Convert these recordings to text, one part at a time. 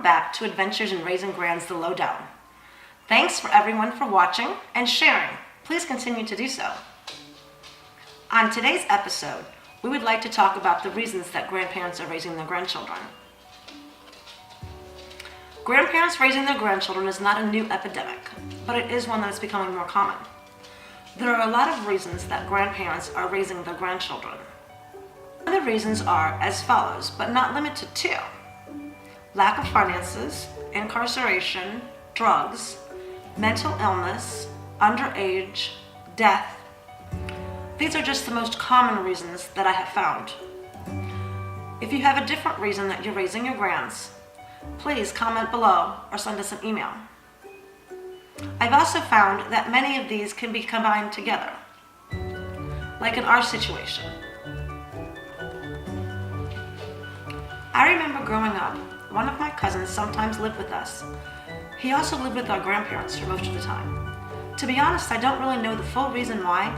back to Adventures in Raising Grands the Lowdown. Thanks for everyone for watching and sharing. Please continue to do so. On today's episode, we would like to talk about the reasons that grandparents are raising their grandchildren. Grandparents raising their grandchildren is not a new epidemic, but it is one that is becoming more common. There are a lot of reasons that grandparents are raising their grandchildren. Other reasons are as follows, but not limited to: lack of finances, incarceration, drugs, mental illness, underage, death. These are just the most common reasons that I have found. If you have a different reason that you're raising your grands, please comment below or send us an email. I've also found that many of these can be combined together, like in our situation. I remember growing up, one of my cousins sometimes lived with us. He also lived with our grandparents for most of the time. To be honest, I don't really know the full reason why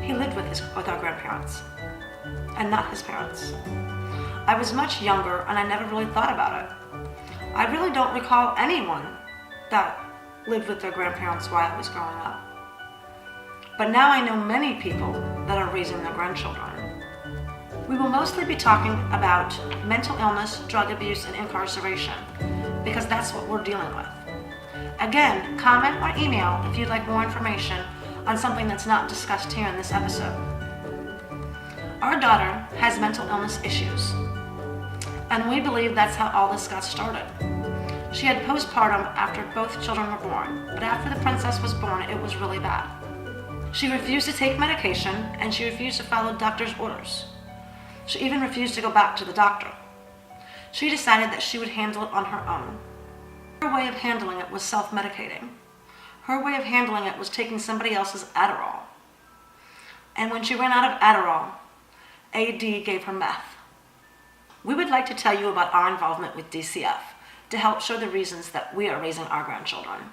he lived with our grandparents and not his parents. I was much younger and I never really thought about it. I really don't recall anyone that lived with their grandparents while I was growing up. But now I know many people that are raising their grandchildren. We will mostly be talking about mental illness, drug abuse, and incarceration, because that's what we're dealing with. Again, comment or email if you'd like more information on something that's not discussed here in this episode. Our daughter has mental illness issues, and we believe that's how all this got started. She had postpartum after both children were born, but after the princess was born, it was really bad. She refused to take medication, and she refused to follow doctor's orders. She even refused to go back to the doctor. She decided that she would handle it on her own. Her way of handling it was self-medicating. Her way of handling it was taking somebody else's Adderall. And when she ran out of Adderall, AD gave her meth. We would like to tell you about our involvement with DCF to help show the reasons that we are raising our grandchildren.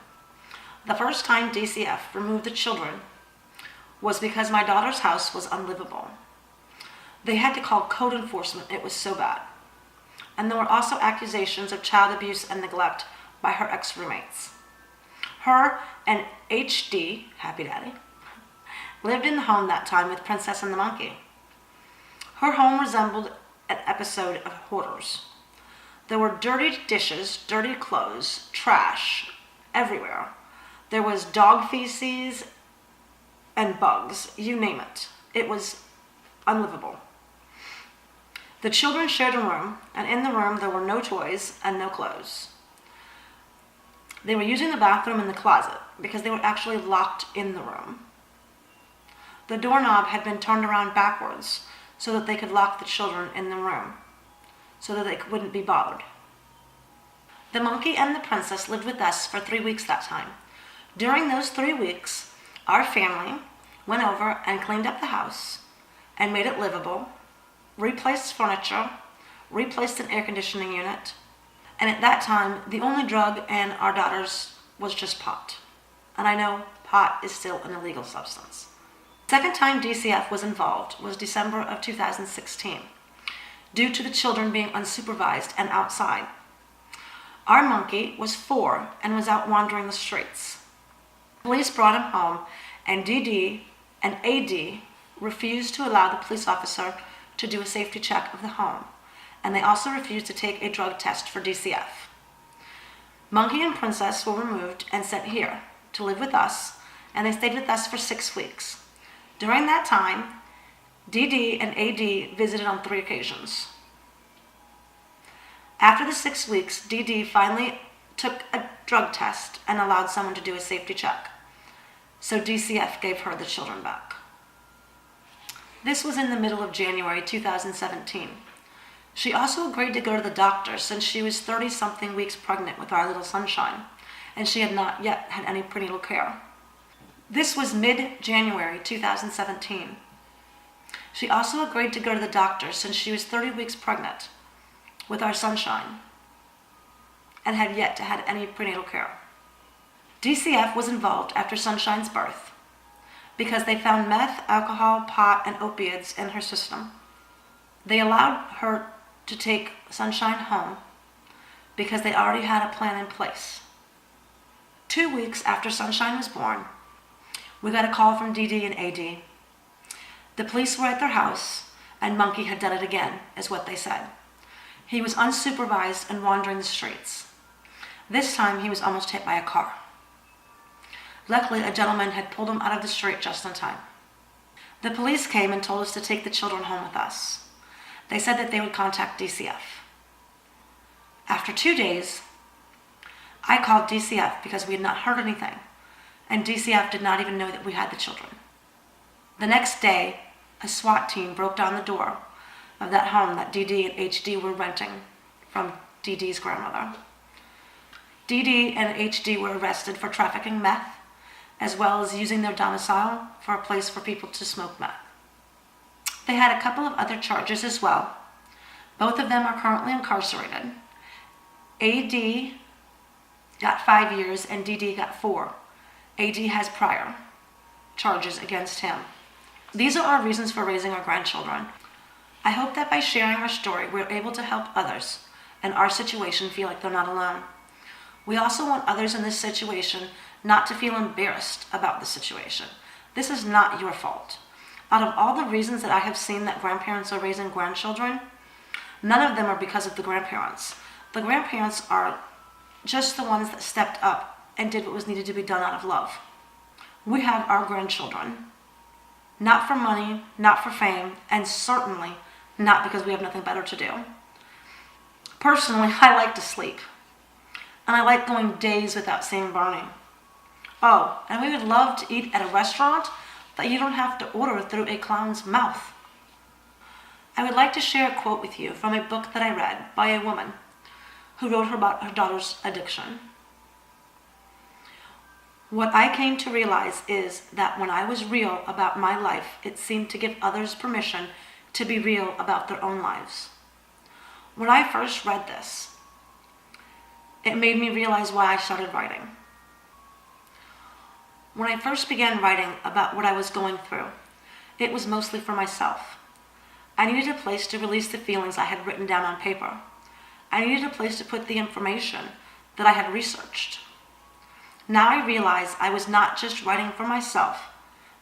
The first time DCF removed the children was because my daughter's house was unlivable. They had to call code enforcement, it was so bad. And there were also accusations of child abuse and neglect by her ex-roommates. Her and HD, Happy Daddy, lived in the home that time with Princess and the Monkey. Her home resembled an episode of Hoarders. There were dirty dishes, dirty clothes, trash everywhere. There was dog feces and bugs, you name it. It was unlivable. The children shared a room, and in the room there were no toys and no clothes. They were using the bathroom in the closet because they were actually locked in the room. The doorknob had been turned around backwards so that they could lock the children in the room, so that they wouldn't be bothered. The monkey and the princess lived with us for 3 weeks that time. During those 3 weeks, our family went over and cleaned up the house and made it livable, replaced furniture, replaced an air conditioning unit, and at that time, the only drug in our daughters was just pot. And I know pot is still an illegal substance. The second time DCF was involved was December of 2016, due to the children being unsupervised and outside. Our monkey was 4 and was out wandering the streets. Police brought him home, and DD and AD refused to allow the police officer to do a safety check of the home, and they also refused to take a drug test for DCF. Monkey and Princess were removed and sent here to live with us, and they stayed with us for 6 weeks. During that time, DD and AD visited on 3 occasions. After the 6 weeks, DD finally took a drug test and allowed someone to do a safety check. So DCF gave her the children back. This was in the middle of January 2017. She also agreed to go to the doctor since she was 30-something weeks pregnant with our little sunshine, and she had not yet had any prenatal care. This was mid-January 2017. She also agreed to go to the doctor since she was 30 weeks pregnant with our sunshine and had yet to have any prenatal care. DCF was involved after Sunshine's birth because they found meth, alcohol, pot, and opiates in her system. They allowed her to take Sunshine home because they already had a plan in place. 2 weeks after Sunshine was born, we got a call from DD and AD. The police were at their house, and Monkey had done it again, is what they said. He was unsupervised and wandering the streets. This time, he was almost hit by a car. Luckily, a gentleman had pulled him out of the street just in time. The police came and told us to take the children home with us. They said that they would contact DCF. After 2 days, I called DCF because we had not heard anything, and DCF did not even know that we had the children. The next day, a SWAT team broke down the door of that home that DD and HD were renting from DD's grandmother. DD and HD were arrested for trafficking meth, as well as using their domicile for a place for people to smoke meth. They had a couple of other charges as well. Both of them are currently incarcerated. AD got 5 years and DD got 4. AD has prior charges against him. These are our reasons for raising our grandchildren. I hope that by sharing our story, we're able to help others in our situation feel like they're not alone. We also want others in this situation not to feel embarrassed about the situation. This is not your fault. Out of all the reasons that I have seen that grandparents are raising grandchildren, none of them are because of the grandparents. The grandparents are just the ones that stepped up and did what was needed to be done out of love. We have our grandchildren, not for money, not for fame, and certainly not because we have nothing better to do. Personally, I like to sleep, and I like going days without seeing Barney. Oh, and we would love to eat at a restaurant that you don't have to order through a clown's mouth. I would like to share a quote with you from a book that I read by a woman who wrote about her daughter's addiction. What I came to realize is that when I was real about my life, it seemed to give others permission to be real about their own lives. When I first read this, it made me realize why I started writing. When I first began writing about what I was going through, it was mostly for myself. I needed a place to release the feelings I had written down on paper. I needed a place to put the information that I had researched. Now I realize I was not just writing for myself,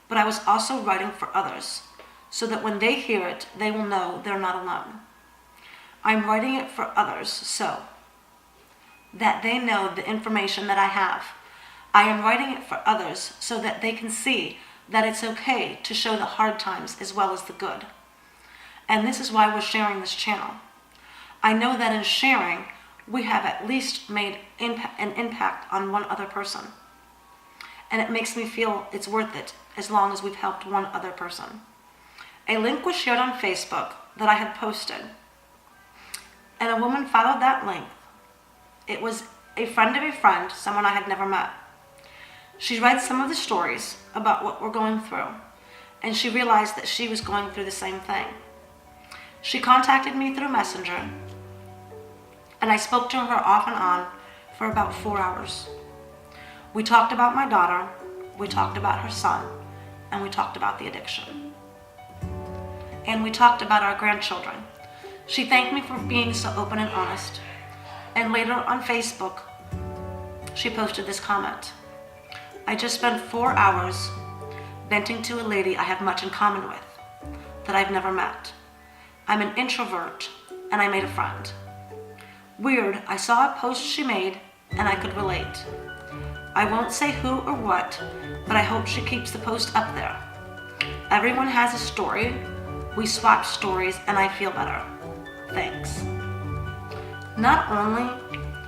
but I was also writing for others, so that when they hear it, they will know they're not alone. I'm writing it for others so that they know the information that I have. I am writing it for others so that they can see that it's okay to show the hard times as well as the good. And this is why we're sharing this channel. I know that in sharing, we have at least made an impact on one other person. And it makes me feel it's worth it as long as we've helped one other person. A link was shared on Facebook that I had posted, and a woman followed that link. It was a friend of a friend, someone I had never met. She read some of the stories about what we're going through, and she realized that she was going through the same thing. She contacted me through Messenger, and I spoke to her off and on for about 4 hours. We talked about my daughter, we talked about her son, and we talked about the addiction. And we talked about our grandchildren. She thanked me for being so open and honest. And later on Facebook, she posted this comment. I just spent 4 hours venting to a lady I have much in common with, that I've never met. I'm an introvert, and I made a friend. Weird, I saw a post she made, and I could relate. I won't say who or what, but I hope she keeps the post up there. Everyone has a story. We swap stories, and I feel better. Thanks. Not only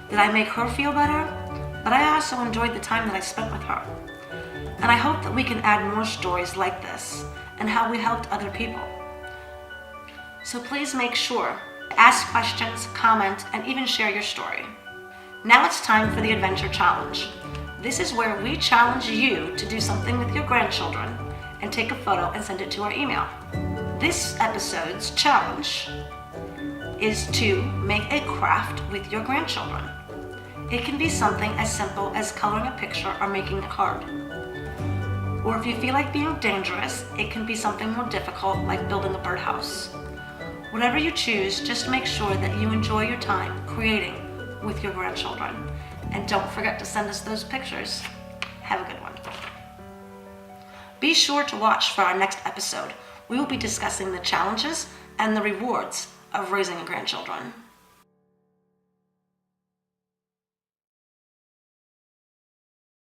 did I make her feel better, but I also enjoyed the time that I spent with her. And I hope that we can add more stories like this and how we helped other people. So please make sure to ask questions, comment, and even share your story. Now it's time for the Adventure Challenge. This is where we challenge you to do something with your grandchildren and take a photo and send it to our email. This episode's challenge is to make a craft with your grandchildren. It can be something as simple as coloring a picture or making a card. Or if you feel like being dangerous, it can be something more difficult like building a birdhouse. Whatever you choose, just make sure that you enjoy your time creating with your grandchildren. And don't forget to send us those pictures. Have a good one. Be sure to watch for our next episode. We will be discussing the challenges and the rewards of raising grandchildren.